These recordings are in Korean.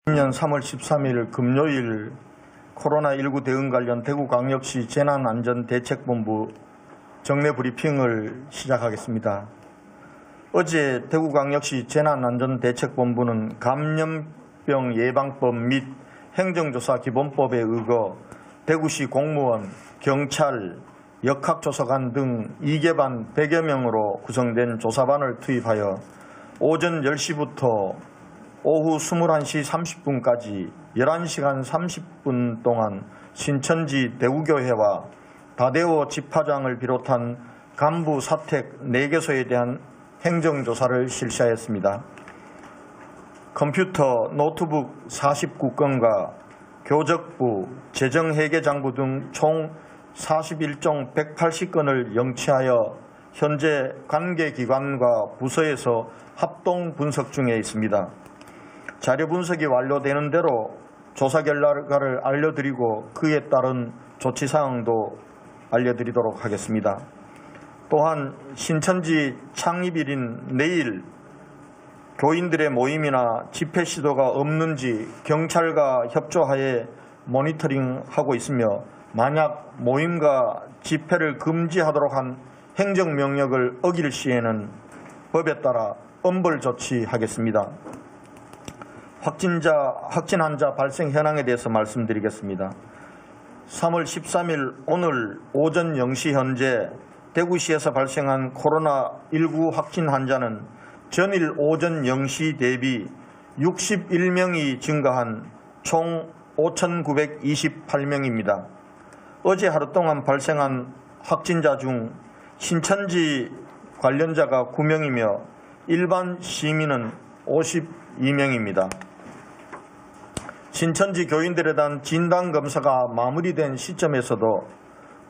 2020년 3월 13일 금요일 코로나19 대응 관련 대구광역시 재난안전대책본부 정례 브리핑을 시작하겠습니다. 어제 대구광역시 재난안전대책본부는 감염병 예방법 및 행정조사 기본법에 의거 대구시 공무원, 경찰, 역학조사관 등 2개반 100여 명으로 구성된 조사반을 투입하여 오전 10시부터 오후 21시 30분까지 11시간 30분 동안 신천지 대구교회와 다대오 집화장을 비롯한 간부 사택 4개소에 대한 행정조사를 실시하였습니다. 컴퓨터, 노트북 49건과 교적부, 재정회계장부 등 총 41종 180건을 영치하여 현재 관계기관과 부서에서 합동 분석 중에 있습니다. 자료 분석이 완료되는 대로 조사 결과를 알려드리고 그에 따른 조치사항도 알려드리도록 하겠습니다. 또한 신천지 창립일인 내일 교인들의 모임이나 집회 시도가 없는지 경찰과 협조하에 모니터링하고 있으며 만약 모임과 집회를 금지하도록 한 행정명령을 어길 시에는 법에 따라 엄벌 조치하겠습니다. 확진 환자 발생 현황에 대해서 말씀드리겠습니다. 3월 13일 오늘 오전 0시 현재 대구시에서 발생한 코로나19 확진 환자는 전일 오전 0시 대비 61명이 증가한 총 5,928명입니다. 어제 하루 동안 발생한 확진자 중 신천지 관련자가 9명이며 일반 시민은 52명입니다. 신천지 교인들에 대한 진단검사가 마무리된 시점에서도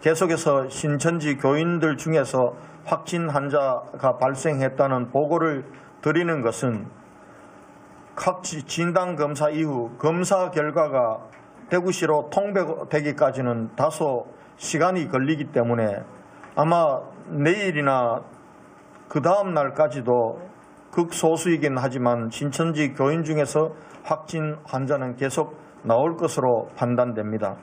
계속해서 신천지 교인들 중에서 확진 환자가 발생했다는 보고를 드리는 것은 각 진단검사 이후 검사 결과가 대구시로 통보되기까지는 다소 시간이 걸리기 때문에 아마 내일이나 그 다음 날까지도 극소수이긴 하지만 신천지 교인 중에서 확진 환자는 계속 나올 것으로 판단됩니다.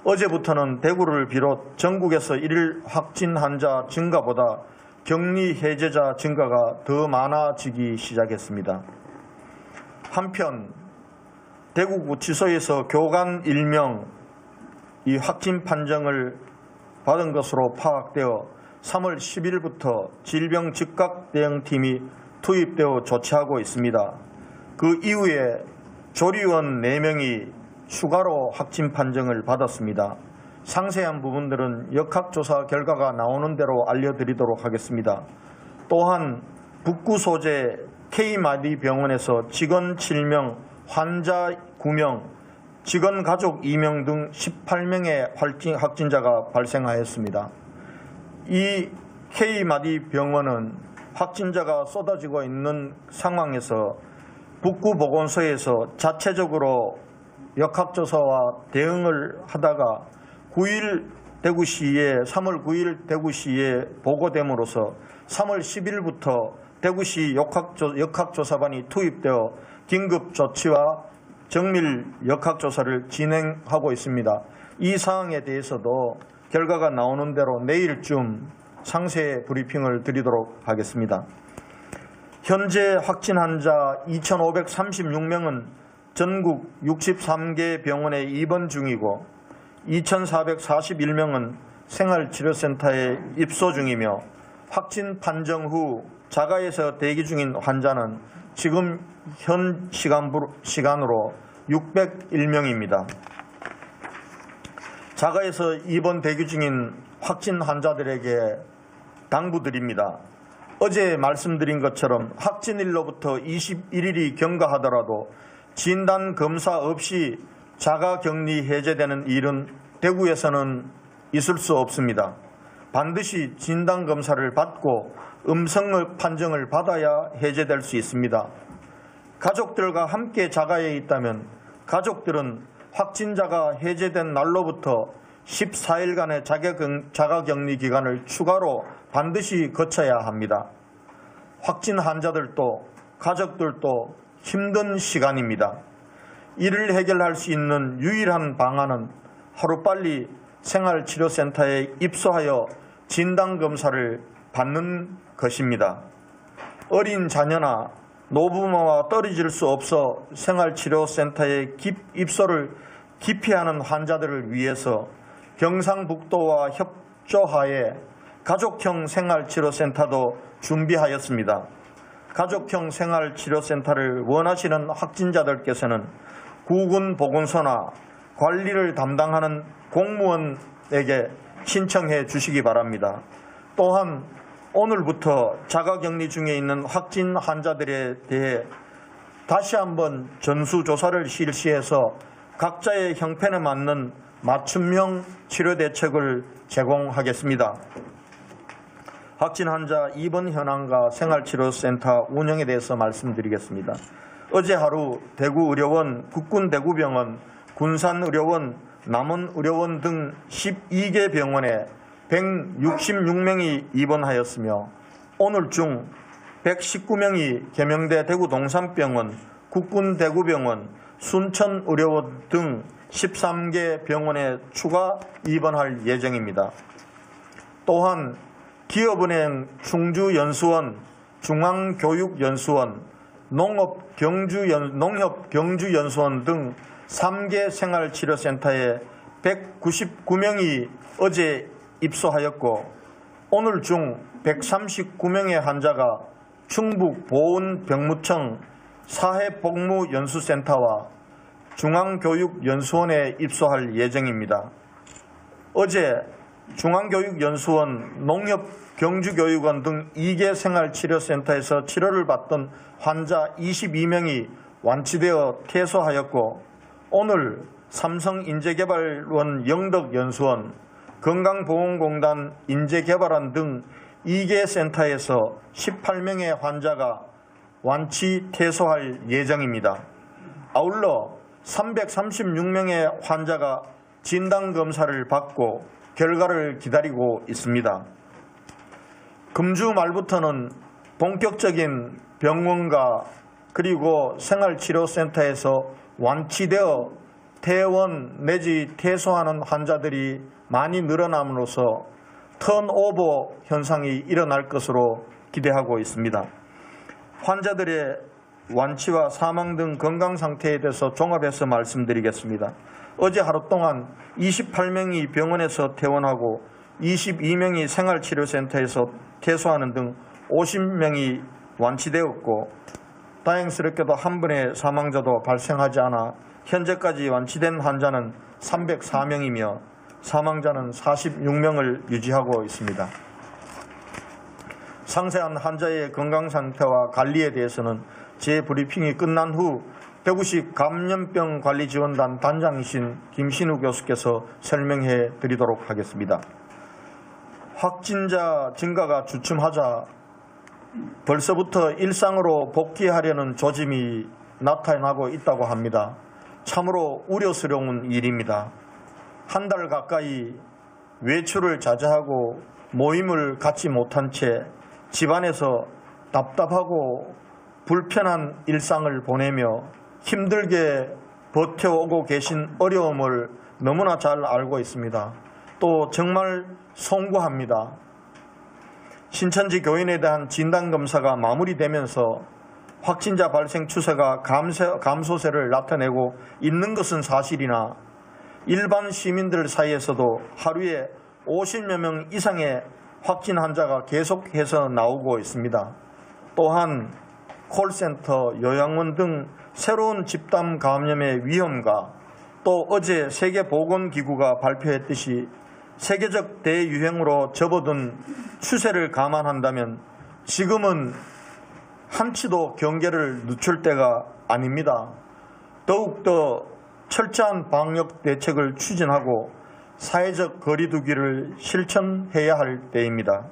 어제부터는 대구를 비롯 전국에서 일일 확진 환자 증가보다 격리 해제자 증가가 더 많아지기 시작했습니다. 한편 대구구치소에서 교관 1명 이 확진 판정을 받은 것으로 파악되어 3월 10일부터 질병 즉각 대응팀이 투입되어 조치하고 있습니다. 그 이후에 조리원 4명이 추가로 확진 판정을 받았습니다. 상세한 부분들은 역학조사 결과가 나오는 대로 알려드리도록 하겠습니다. 또한 북구 소재 K마디 병원에서 직원 7명, 환자 9명, 직원 가족 2명 등 18명의 확진자가 발생하였습니다. 이 K마디 병원은 확진자가 쏟아지고 있는 상황에서 북구보건소에서 자체적으로 역학조사와 대응을 하다가 3월 9일 대구시에 보고됨으로써 3월 10일부터 대구시 역학조사반이 투입되어 긴급조치와 정밀 역학조사를 진행하고 있습니다. 이 사항에 대해서도 결과가 나오는 대로 내일쯤 상세 브리핑을 드리도록 하겠습니다. 현재 확진 환자 2,536명은 전국 63개 병원에 입원 중이고 2,441명은 생활치료센터에 입소 중이며 확진 판정 후 자가에서 대기 중인 환자는 지금 현 시간으로 601명입니다. 자가에서 입원 대기 중인 확진 환자들에게 당부드립니다. 어제 말씀드린 것처럼 확진일로부터 21일이 경과하더라도 진단검사 없이 자가격리 해제되는 일은 대구에서는 있을 수 없습니다. 반드시 진단검사를 받고 음성 판정을 받아야 해제될 수 있습니다. 가족들과 함께 자가에 있다면 가족들은 확진자가 해제된 날로부터 14일간의 자가격리 기간을 추가로 반드시 거쳐야 합니다. 확진 환자들도 가족들도 힘든 시간입니다. 이를 해결할 수 있는 유일한 방안은 하루빨리 생활치료센터에 입소하여 진단검사를 받는 것입니다. 어린 자녀나 노부모와 떨어질 수 없어 생활치료센터에 입소를 기피하는 환자들을 위해서 경상북도와 협조하에 가족형 생활치료센터도 준비하였습니다. 가족형 생활치료센터를 원하시는 확진자들께서는 구군보건소나 관리를 담당하는 공무원에게 신청해 주시기 바랍니다. 또한 오늘부터 자가격리 중에 있는 확진 환자들에 대해 다시 한번 전수조사를 실시해서 각자의 형편에 맞는 맞춤형 치료 대책을 제공하겠습니다. 확진 환자 입원 현황과 생활치료센터 운영에 대해서 말씀드리겠습니다. 어제 하루 대구의료원, 국군대구병원, 군산의료원, 남원의료원 등 12개 병원에 166명이 입원하였으며 오늘 중 119명이 계명대 대구동산병원, 국군대구병원, 순천의료원 등 13개 병원에 추가 입원할 예정입니다. 또한 기업은행 충주연수원, 중앙교육연수원, 농협경주연수원 등 3개 생활치료센터에 199명이 어제 입소하였고 오늘 중 139명의 환자가 충북보훈병무청 사회복무연수센터와 중앙교육연수원에 입소할 예정입니다. 어제 중앙교육연수원, 농협경주교육원 등 2개 생활치료센터에서 치료를 받던 환자 22명이 완치되어 퇴소하였고 오늘 삼성인재개발원 영덕연수원, 건강보험공단 인재개발원 등 2개 센터에서 18명의 환자가 완치 퇴소할 예정입니다. 아울러 336명의 환자가 진단검사를 받고 결과를 기다리고 있습니다. 금주 말부터는 본격적인 병원과 그리고 생활치료센터에서 완치되어 퇴원 내지 퇴소하는 환자들이 많이 늘어남으로써 턴오버 현상이 일어날 것으로 기대하고 있습니다. 환자들의 완치와 사망 등 건강 상태에 대해서 종합해서 말씀드리겠습니다. 어제 하루 동안 28명이 병원에서 퇴원하고 22명이 생활치료센터에서 퇴소하는 등 50명이 완치되었고 다행스럽게도 한 분의 사망자도 발생하지 않아 현재까지 완치된 환자는 304명이며 사망자는 46명을 유지하고 있습니다. 상세한 환자의 건강 상태와 관리에 대해서는 재브리핑이 끝난 후 대구시 감염병관리지원단 단장이신 김신우 교수께서 설명해 드리도록 하겠습니다. 확진자 증가가 주춤하자 벌써부터 일상으로 복귀하려는 조짐이 나타나고 있다고 합니다. 참으로 우려스러운 일입니다. 한 달 가까이 외출을 자제하고 모임을 갖지 못한 채 집안에서 답답하고 불편한 일상을 보내며 힘들게 버텨오고 계신 어려움을 너무나 잘 알고 있습니다. 또 정말 송구합니다. 신천지 교인에 대한 진단검사가 마무리되면서 확진자 발생 추세가 감소세를 나타내고 있는 것은 사실이나 일반 시민들 사이에서도 하루에 50여 명 이상의 확진 환자가 계속해서 나오고 있습니다. 또한 콜센터, 요양원 등 새로운 집단 감염의 위험과 또 어제 세계보건기구가 발표했듯이 세계적 대유행으로 접어든 추세를 감안한다면 지금은 한치도 경계를 늦출 때가 아닙니다. 더욱더 철저한 방역 대책을 추진하고 사회적 거리두기를 실천해야 할 때입니다.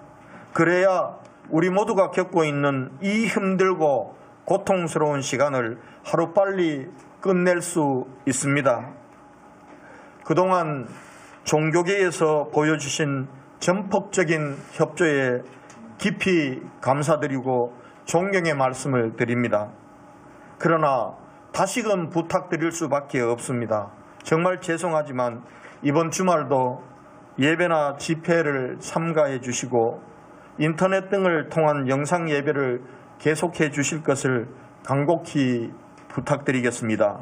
그래야 우리 모두가 겪고 있는 이 힘들고 고통스러운 시간을 하루빨리 끝낼 수 있습니다. 그동안 종교계에서 보여주신 전폭적인 협조에 깊이 감사드리고 존경의 말씀을 드립니다. 그러나 다시금 부탁드릴 수밖에 없습니다. 정말 죄송하지만 이번 주말도 예배나 집회를 삼가해 주시고 인터넷 등을 통한 영상 예배를 계속해 주실 것을 간곡히 부탁드리겠습니다.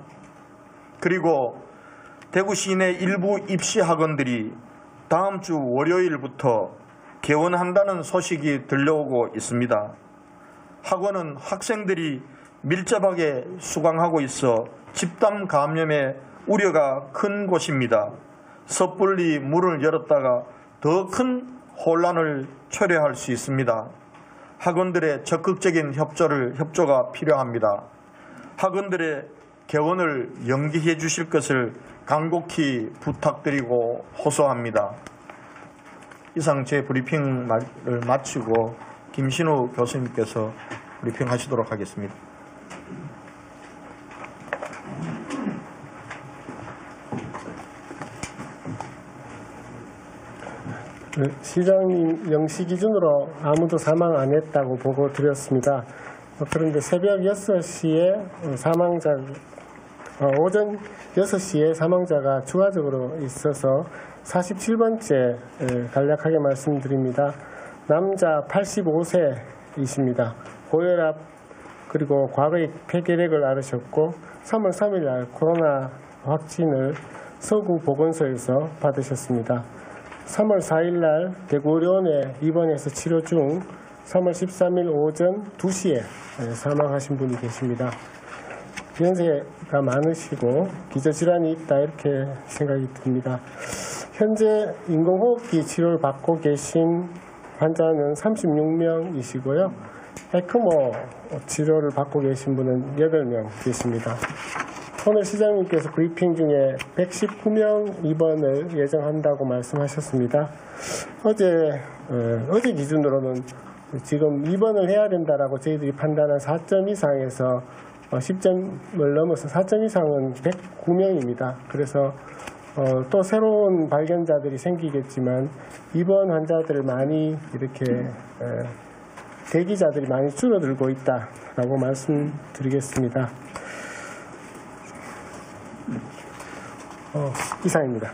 그리고 대구 시내 일부 입시학원들이 다음 주 월요일부터 개원한다는 소식이 들려오고 있습니다. 학원은 학생들이 밀접하게 수강하고 있어 집단 감염의 우려가 큰 곳입니다. 섣불리 문을 열었다가 더 큰 혼란을 초래할 수 있습니다. 학원들의 적극적인 협조가 필요합니다. 학원들의 개원을 연기해 주실 것을 간곡히 부탁드리고 호소합니다. 이상 제 브리핑을 마치고 김신우 교수님께서 브리핑하시도록 하겠습니다. 시장님 영시 기준으로 아무도 사망 안 했다고 보고 드렸습니다. 그런데 새벽 6시에 오전 6시에 사망자가 추가적으로 있어서 47번째 간략하게 말씀드립니다. 남자 85세이십니다. 고혈압 그리고 과거에 폐결핵을 앓으셨고 3월 3일 날 코로나 확진을 서구 보건소에서 받으셨습니다. 3월 4일 날 대구의료원에 입원해서 치료 중 3월 13일 오전 2시에 사망하신 분이 계십니다. 연세가 많으시고 기저질환이 있다 이렇게 생각이 듭니다. 현재 인공호흡기 치료를 받고 계신 환자는 36명이시고요. 에크모 치료를 받고 계신 분은 8명 계십니다. 오늘 시장님께서 브리핑 중에 119명 입원을 예정한다고 말씀하셨습니다. 어제 기준으로는 지금 입원을 해야 된다라고 저희들이 판단한 4점 이상에서 10점을 넘어서 4점 이상은 109명입니다. 그래서 또 새로운 발견자들이 생기겠지만 입원 환자들을 많이 이렇게 대기자들이 많이 줄어들고 있다라고 말씀드리겠습니다. 이상입니다.